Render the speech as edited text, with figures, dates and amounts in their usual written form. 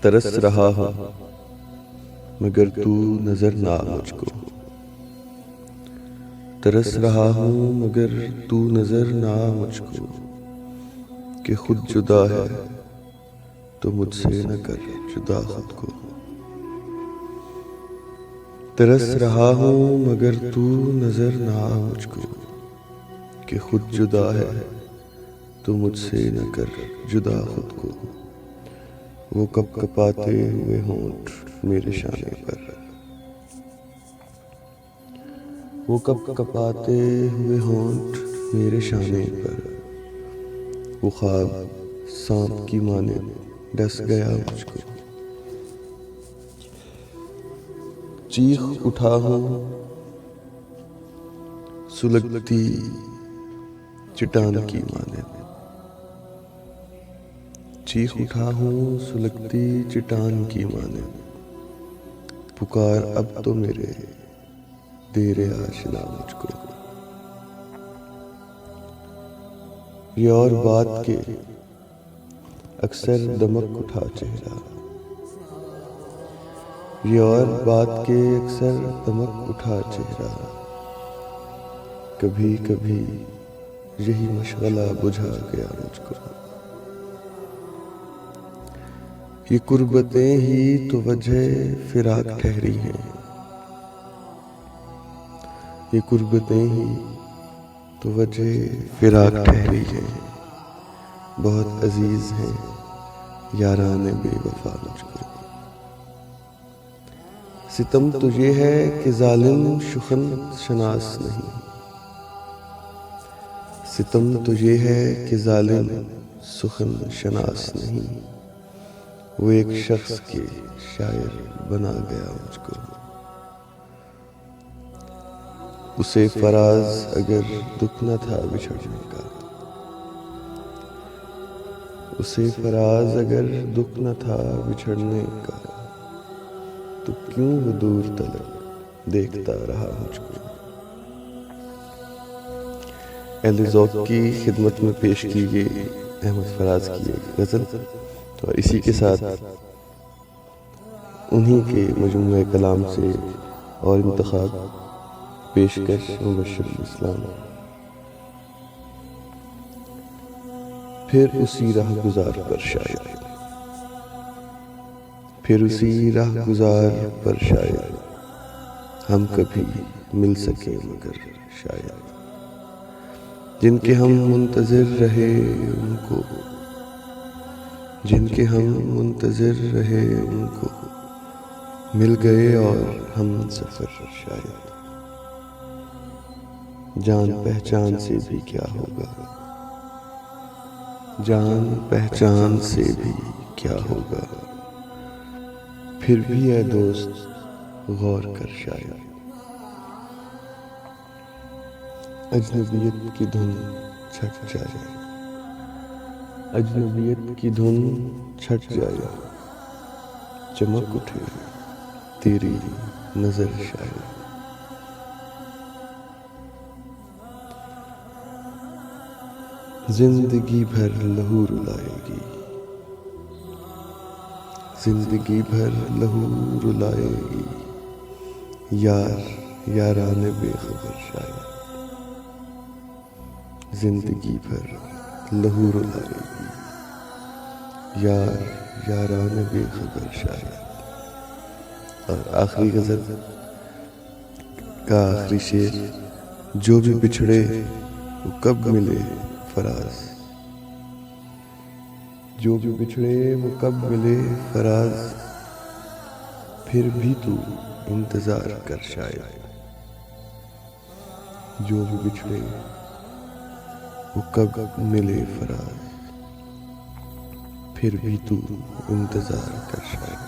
ترس رہا ہوں مگر تو نظر نہ آ مجھ کو، ترس رہا ہوں مگر تو نظر نہ آ مجھ کو، کہ خود جدا ہے تو مجھ سے نہ کر جدا خود کو۔ ترس رہا ہوں مگر تو نظر نہ آ مجھ کو، کہ خود جدا ہے تو مجھ سے نہ کر جدا خود کو۔ وہ کب کپاتے ہوئے ہونٹ میرے شانے پر، وہ کب کپاتے ہوئے ہونٹ میرے شانے پر، وہ خواب سانپ کی مانند ڈس گیا مجھ کو۔ چیخ اٹھا ہوں سلگتی چٹان کی مانند، چیخ اٹھا ہوں سلگتی چٹان کی مانند، پکار اب تو میرے دیر آشنا مجھ کو۔ یہ اور بات کے اکثر دمک اٹھا چہرہ، یہ اور بات کے اکثر دمک اٹھا چہرہ، کبھی کبھی یہی مشغلہ بجھا گیا مجھ کو۔ یہ قربتیں ہی تو وجہ فراق ٹھہری ہیں، یہ قربتیں ہی تو وجہ فراق ٹھہری ہیں، بہت عزیز ہیں یاران بے وفا مجھ کو۔ ستم تو یہ ہے کہ ظالم شخن شناس نہیں، ستم تو یہ ہے کہ ظالم سخن شناس نہیں، وہ ایک شخص کے شاعر بنا گیا مجھ کو۔ اسے فراز اگر دکھ نہ تھا بچھڑنے کا، اسے فراز اگر دکھ نہ تھا بچھڑنے کا، تو کیوں وہ دور تلک دیکھتا رہا مجھ کو۔ اہل ذوق کی خدمت میں پیش کی گئی احمد فراز کی ایک غزل، اور اسی کے ساتھ انہی کے مجموعہ کلام سے اور انتخاب پیشکش مبشر الاسلام۔ پھر اسی راہ گزار پر شاید، پھر اسی راہ گزار پر شاید، ہم کبھی مل سکے مگر شاید، جن کے ہم منتظر رہے ان کو، جن کے ہم منتظر رہے ان کو مل گئے اور ہم سفر شاید، جان پہچان سے بھی کیا ہوگا، جان پہچان سے بھی کیا ہوگا، پھر بھی اے دوست غور کر شاید، اجنبیت کی دھن چھٹ جائے، اجنبیت کی دھن چھٹ جائے، چمک اٹھے تیری نظر شاید۔ زندگی بھر لہو رلائے گی، زندگی بھر لہو رلائے گی، یار یاران بے خبر شاید، زندگی بھر لہو رلائے گی، یار یاران بے خبر شاید۔ اور آخری غزل کا آخری شعر، جو بھی بچھڑے وہ کب ملے فراز، جو بھی بچھڑے وہ کب ملے فراز، پھر بھی تو انتظار کر شاید، جو بھی بچھڑے وہ کب ملے فراز، پھر بھی تو انتظار کر شاید۔